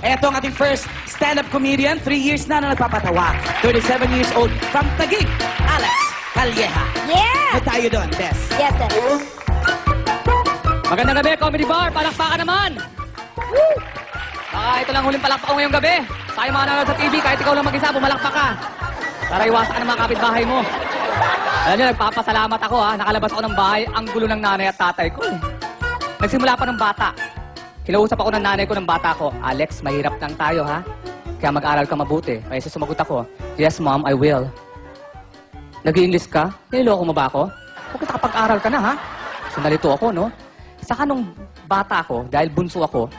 Eto ang ating first stand-up comedian, 3 years na nagpapatawa. 37 years old, from Taguig, Alex Calleja. Yeah! May tayo doon, Des. Yes, sir. Magandang gabi, Comedy Bar. Palakpakan naman. Woo! Ito lang huling palakpak ko ngayong gabi. Sa mga nanonood sa TV, kahit ikaw lang mag-isa, bumalakpak ka. Para iwasan ka ng mga kapitbahay mo. Alam niyo, nagpapasalamat ako ha. Nakalabas ako ng bahay, ang gulo ng nanay at tatay ko. Nagsimula pa ng bata. Kinausap ako ng nanay ko ng bata ko, Alex, mahirap lang tayo ha. Kaya mag-aral ka mabuti. Kaya sumagot ako, yes mom, I will. Nag-i-English ka? Niloloko mo ba ako? Bakit nakapag-aral ka na ha? So nalito ako, no? Saka nung bata ako, dahil bunso ako,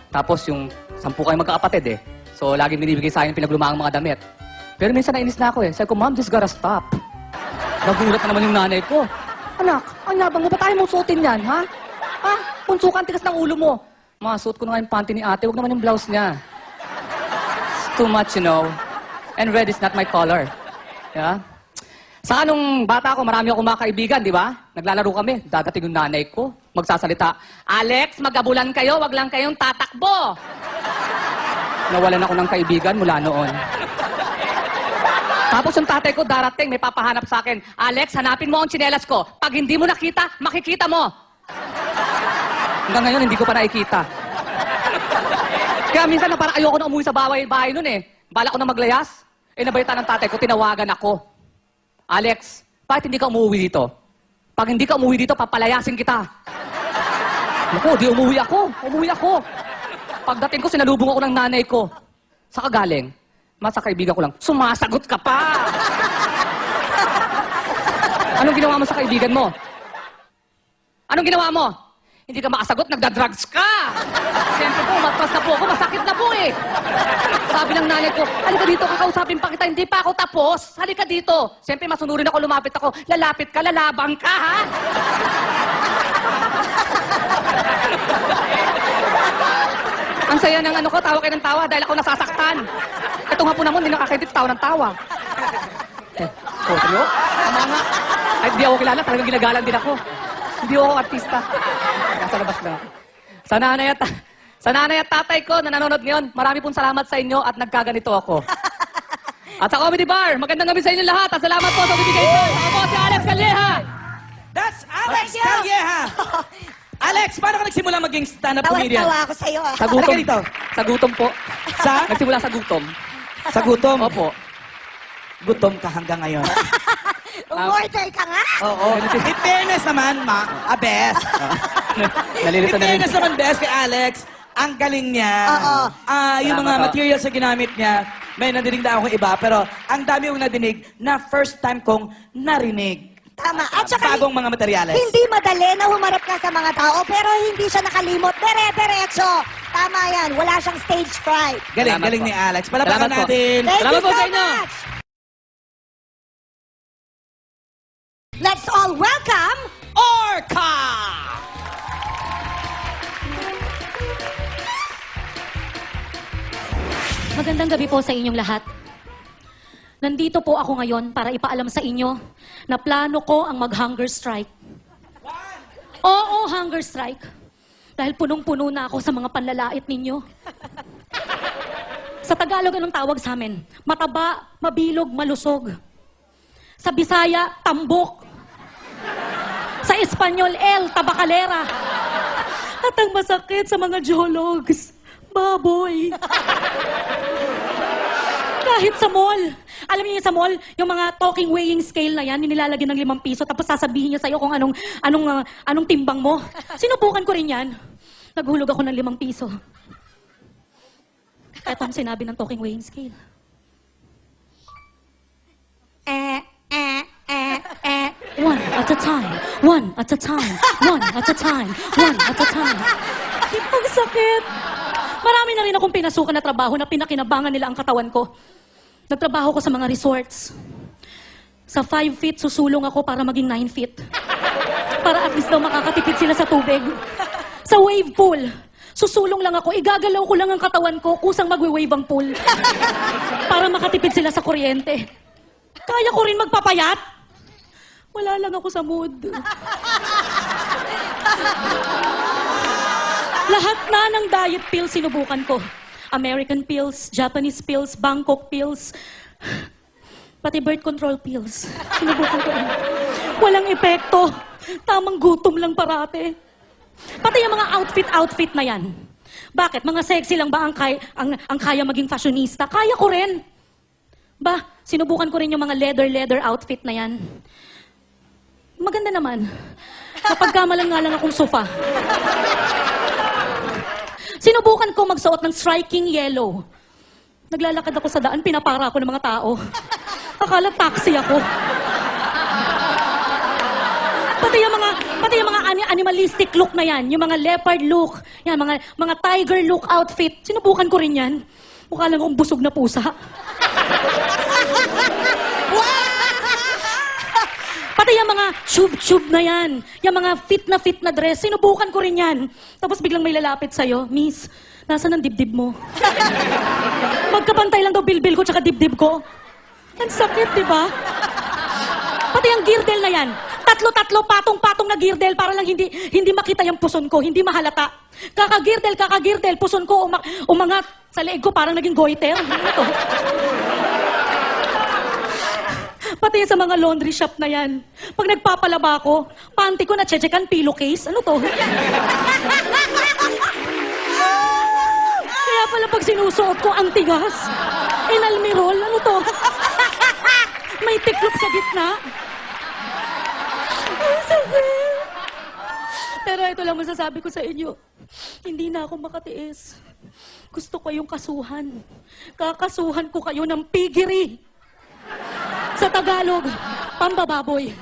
tapos yung 10 kayo magkakapatid eh. So laging binibigay sa akin pinaglumaang mga damit. Pero minsan nainis na ako eh. Sabi ko, Mom, this gotta stop. Nagulat na naman yung nanay ko. Anak, ang yabang mo, ba't tayo mong suotin yan, ha? Ha? Bunso ka, ang tigas ng ulo mo. Suot ko na nga yung panty ni ate, huwag naman yung blouse niya. It's too much, you know. And red is not my color. Yeah? Saka nung bata ako, marami akong mga kaibigan, di ba? Naglalaro kami, dadating yung nanay ko, magsasalita, Alex, mag-abulan kayo, wag lang kayong tatakbo. Nawalan ako ng kaibigan mula noon. Tapos yung tatay ko darating, may papahanap sa akin, Alex, hanapin mo ang tsinelas ko. Pag hindi mo nakita, makikita mo. Hanggang ngayon, hindi ko pa nakikita. Kaya minsan na parang ayoko na umuwi sa bahay nun eh. Bala ko na maglayas. Nabalita ng tatay ko, tinawagan ako. Alex, bakit hindi ka umuwi dito? Pag hindi ka umuwi dito, papalayasin kita. Naku, di umuwi ako. Umuwi ako. Pagdating ko, sinalubong ako ng nanay ko. Saka galing. Sa kaibigan ko lang, sumasagot ka pa! Anong ginawa mo sa kaibigan mo? Anong ginawa mo? Hindi ka makasagot, nagda-drugs ka! Siyempre po, matras na po ako, masakit na po eh! Sabi ng nanay ko, halika dito, kakausapin pa kita, hindi pa ako tapos. Halika dito. Siyempre, masunurin ako, lumapit ako. Lalapit ka, lalabang ka, ha? Ang saya ng ano ko, tawa kayo ng tawa dahil ako nasasaktan. Itong hapon naman, hindi nakakaintindi, tawa ng tawa. Kodyo? Tama nga. Ay, hindi ako kilala, talagang ginagalang din ako. Hindi ako artista. Nasa labas na ako. Sa nanay at tatay ko na nanonood ngayon, marami pong salamat sa inyo at nagkaganito ako. At sa Comedy Bar, magandang gabi sa inyo lahat at salamat po sa bibigay ko. Ako po si Alex Calleja. That's Alex Calleja! Alex, paano ka nagsimula maging stand-up comedian? Tawa-tawa ako sa'yo ah. Sa gutom. Halika dito. Sa gutom po. Sa? Nagsimula sa gutom. Sa gutom? Opo. Gutom ka hanggang ngayon. Umorder ka nga? Oo. In fairness naman, Bes. Nalilito In na rin. fairness naman, Bes, kay Alex, ang galing niya. Oo. Yung mga Salamat po. materials na ginamit niya, may nadinig na akong iba, pero ang dami kong nadinig na first time kong narinig. Tama. At saka, Bagong mga materyales. hindi madali na humarap ka sa mga tao, pero hindi siya nakalimot. Dire-diretso. Tama yan. Wala siyang stage fright. Galing, Salamat galing po. ni Alex. Palapakan Salamat po. natin. Thank Salamat you po so sa inyo. much. Let's all welcome Orca! Magandang gabi po sa inyong lahat. Nandito po ako ngayon para ipaalam sa inyo na plano ko ang mag-hunger strike. Oo, hunger strike. Dahil punong-puno na ako sa mga panlalait ninyo. Sa Tagalog, anong tawag sa amin? Mataba, mabilog, malusog. Sa Bisaya, tambok. Sa Espanyol, tabakalera. At ang masakit sa mga geologs, baboy. Kahit sa mall. Alam niyo yung sa mall, yung mga talking weighing scale na yan, nilalagyan ng 5 piso, tapos sasabihin niya sa'yo kung anong timbang mo. Sinubukan ko rin yan. Naghulog ako ng 5 piso. Ito ang sinabi ng talking weighing scale. One at a time. One at a time. One at a time. One at a time. Ang sakit. Marami na rin akong pinasukan na trabaho na pinakinabangan nila ang katawan ko. Nagtrabaho ko sa mga resorts. Sa 5 feet, susulong ako para maging 9 feet. Para at least daw makakatipid sila sa tubig. Sa wave pool, susulong lang ako, igagalaw ko lang ang katawan ko, kusang magwe-wave ang pool. Para makatipid sila sa kuryente. Kaya ko rin magpapayat. Wala lang ako sa mood. Lahat na ng diet pill sinubukan ko. American pills, Japanese pills, Bangkok pills, pati birth control pills. Sinubukan ko rin. Walang epekto. Tamang gutom lang parate. Pati yung mga outfit na yan. Bakit? Mga sexy lang ba ang kaya maging fashionista? Kaya ko rin. Ba, sinubukan ko rin yung mga leather outfit na yan. Maganda naman. Napagkamalan nga lang akong sofa. Sinubukan ko magsuot ng striking yellow. Naglalakad ako sa daan, pinapara ako ng mga tao. Akala taxi ako. Pati yung mga animalistic look na yan, yung mga leopard look, yan, mga tiger look outfit, sinubukan ko rin yan. Mukha lang akong busog na pusa. Pati yung mga tube na yan, yung mga fit na dress, sinubukan ko rin yan. Tapos biglang may lalapit sa'yo, Miss, nasaan ang dibdib mo? Magkapantay lang daw bilbil ko tsaka dibdib ko. Ang sakit, di ba? Pati ang girdle na yan. Tatlo, patong-patong na girdle para lang hindi makita yung puson ko, hindi mahalata. Kakagirdel, puson ko umangat sa leeg ko parang naging goiter. Ano to? Pati sa mga laundry shop na yan. Pag nagpapalaba ko, panty ko na-checkan pillowcase. Ano to? Kaya pala pag sinusuot ko, ang tigas. Enalmirol, ano to? May tiklop sa gitna. Ang sakit. Pero ito lang masasabi ko sa inyo. Hindi na ako makatiis. Gusto ko yung kasuhan. Kakasuhan ko kayo ng pigiri. Sa Tagalog, pambababoy.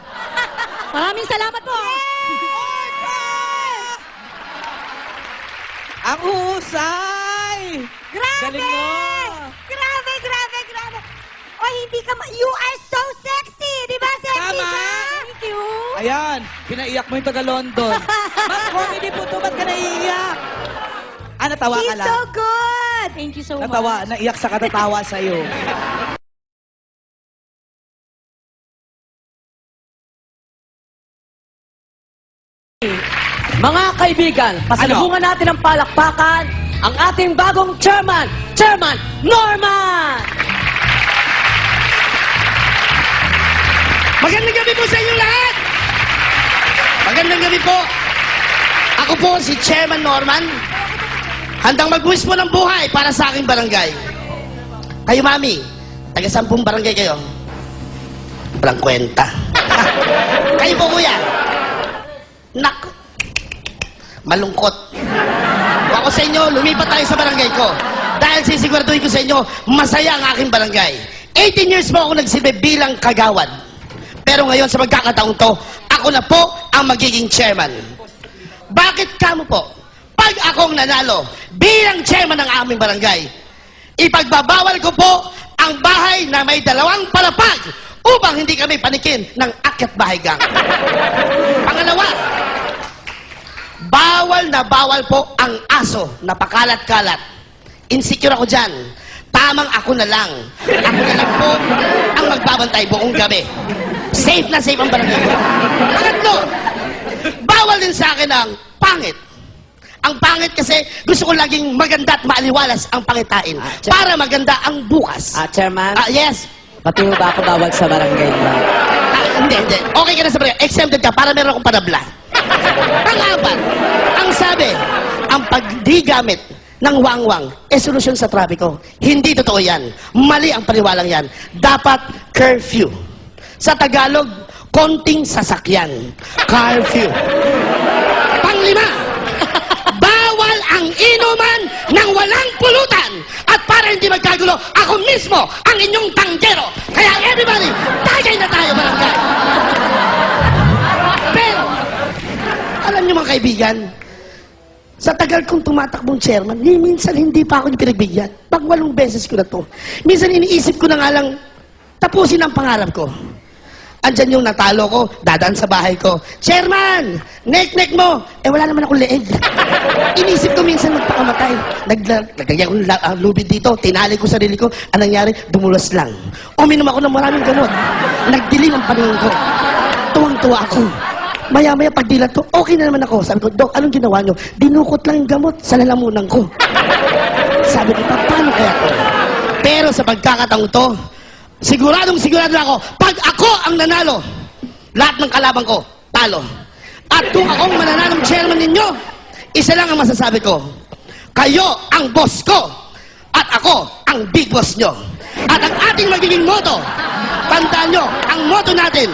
Maraming salamat po. Ang husay! Grabe! Galing mo! Grabe! O, hindi ka you are so sexy! Di ba, sexy Tama. ka? Thank you! Ayan, pinaiyak mo yung taga-London. Mas comedy po to, ba't ka naiiyak? Natawa ka He's lang. so good! Thank you so much. Natawa, naiyak sa katatawa sa'yo. Mga kaibigan, pasalubungan natin ng palakpakan ang ating bagong chairman, Chairman Norman! Magandang gabi po sa inyo lahat! Magandang gabi po. Ako po si Chairman Norman. Handang mag-wish po ng buhay para sa aking barangay. Kayo, Mami, taga-sampung barangay kayo. Walang kwenta. Kayo po, Kuya. Nak, malungkot. Kung ako sa inyo, lumipat tayo sa barangay ko. Dahil sisiguraduhin ko sa inyo, masaya ang aking barangay. 18 years po ako nagsilbi bilang kagawad. Pero ngayon, sa magkakataong to, ako na po ang magiging chairman. Bakit kamo po? Pag akong nanalo bilang chairman ng aming barangay, ipagbabawal ko po ang bahay na may 2 palapag upang hindi kami panikin ng akyat bahay gang. Pangalawa, bawal na bawal po ang aso na pakalat-kalat. Insecure ako dyan. Tamang ako na lang. Ako na lang po ang magbabantay buong gabi. Safe na safe ang barangay ko. Pangatlo, bawal din sa akin ang pangit. Ang pangit kasi gusto ko laging maganda at maaliwalas ang pangitain para maganda ang bukas. Chairman, Yes. pati mo ba ako bawal sa barangay mo? Hindi. Okay ka na sa barangay. Exempted ka para meron akong panabla. Pang-apat, ang sabi, ang pagdi-gamit ng wangwang solusyon sa trapiko. Hindi totoo yan. Mali ang paniwalang yan. Dapat curfew. Sa Tagalog, konting sasakyan. Curfew. Panglima, bawal ang inuman ng walang pulutan. At para hindi magkagulo, ako mismo ang inyong tanggero. Kaya everybody, tagay na tayo, barangay. Pero, alam niyo mga kaibigan, sa tagal kong tumatakbong chairman, minsan hindi pa ako pinagbigyan. Pag 8 beses ko na to. Minsan iniisip ko na nga lang, tapusin ang pangarap ko. Andyan yung natalo ko, dadaan sa bahay ko. Chairman, nek-nek mo. Wala naman akong leeg. Inisip ko minsan magpakamatay. Naglagay ko ng lubid dito, tinali ko sarili ko. Anong nangyari? Dumulas lang. Uminom ako ng maraming gamot. Nagdilim ang paningin ko. Tuwang-tuwa ako. Maya-maya pagdilat ko, okay na naman ako. Sabi ko, Dok, anong ginawa nyo? Dinukot lang yung gamot sa lalamunan ko. Sabi ko, paano kaya to? Pero sa pagkakataong to, sigurado ako, pag ako ang nanalo, lahat ng kalaban ko, talo. At kung akong mananalong chairman ninyo, isa lang ang masasabi ko, kayo ang boss ko, at ako ang big boss nyo. At ang ating magiging motto, tandaan nyo, ang motto natin,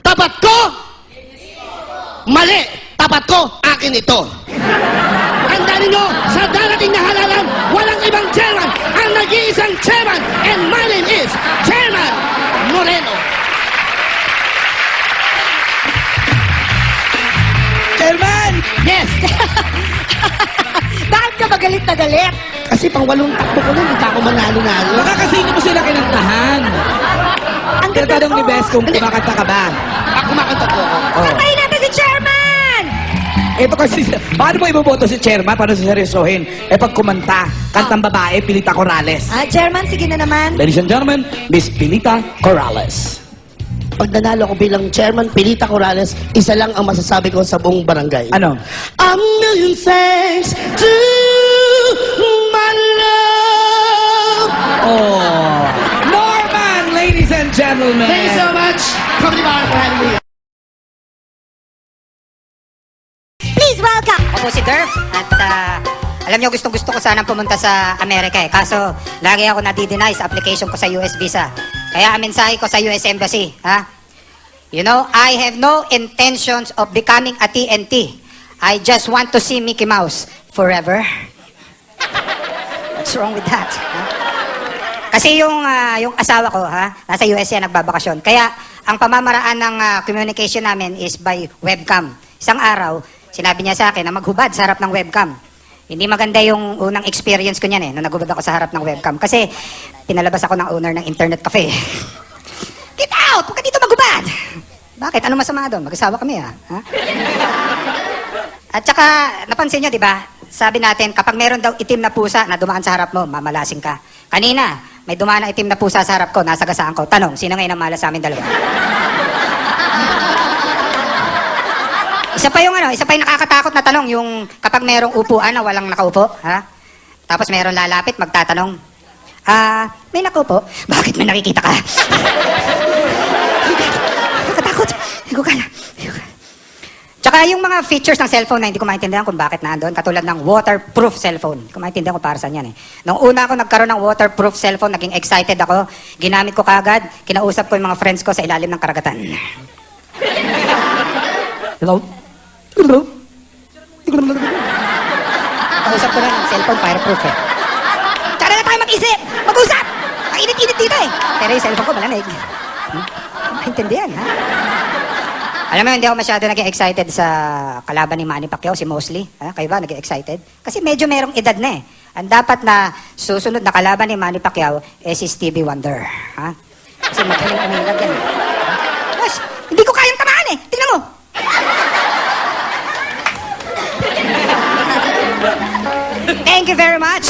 tapat ko, mali, tapat ko, akin ito. Tandaan ninyo, sa darating na halalan, walang ibang chairman, ang nag-iisang chairman, and my name is Chairman Moreno. Chairman! Yes! Bakit ka ba galit na galit? Kasi pang 8 takbo ko na, hindi pa ako manalo-nalo. Baka kasi hindi mo sila kinantahan. Ang Tinatanong ni Bes kung Hindi. kumakanta ka ba. Ako kumakanta po ako. Oh. Patayin natin si Chairman! Ito kasi, paano mo iboboto si Chairman? Paano siseryosohin? Pag kumanta, kantang babae, Pilita Corrales. Chairman, sige na naman. Ladies and gentlemen, Miss Pilita Corrales. Pag nanalo ako bilang chairman, Pilita Corrales, isa lang ang masasabi ko sa buong barangay. Ano? A million thanks to my love. Oh. Norman, ladies and gentlemen. Thank you so much. Comedy Bar for having me. Please welcome. Ako po si Durf at alam niyo gustong-gusto ko sanang pumunta sa Amerika eh. Kaso lagi ako nadi-deny sa application ko sa US visa. Kaya ang mensahe ko sa US Embassy, ha? You know, I have no intentions of becoming a TNT. I just want to see Mickey Mouse forever. What's wrong with that? Ha? Kasi yung asawa ko, ha, nasa US yan, nagbabakasyon. Kaya ang pamamaraan ng communication namin is by webcam. Isang araw, sinabi niya sa akin na maghubad sa harap ng webcam. Hindi maganda yung unang experience ko niyan eh, nung naghubad ako sa harap ng webcam. Kasi pinalabas ako ng owner ng internet cafe. Get out! Huwag ka dito maghubad! Bakit? Ano masama doon? Mag-asawa kami ha? At saka, napansin nyo, di ba? Sabi natin, kapag meron daw itim na pusa na dumaan sa harap mo, mamalasing ka. Kanina, may dumaan na itim na pusa sa harap ko, nasagasaan ko. Tanong, sino ngayon ang malas sa amin dalawa? Isa pa yung nakakatakot na tanong, yung kapag merong upuan na walang nakaupo, ha? Tapos meron lalapit, magtatanong, may nakaupo? Bakit may nakikita ka? Nakakatakot. Hindi ko kaya. Tsaka yung mga features ng cellphone na hindi ko maintindihan kung bakit naandun, katulad ng waterproof cellphone. Hindi ko maintindihan kung para saan yan eh. Nung una ako nagkaroon ng waterproof cellphone, naging excited ako. Ginamit ko kagad, kinausap ko yung mga friends ko sa ilalim ng karagatan. Hello? Hello? Kausap ko na ng cellphone, fireproof eh. Tsaka na tayo mag-isip! Mag-usap! Mainit-init dito eh. Pero yung cellphone ko malamig. Maintindihan, ha? Alam mo, hindi ako masyado naging excited sa kalaban ni Manny Pacquiao, si Mosley. Ha? Kayo ba naging excited? Kasi medyo merong edad na eh. Ang dapat na susunod na kalaban ni Manny Pacquiao eh si Stevie Wonder. Ha? Kasi magaling umilag yan eh.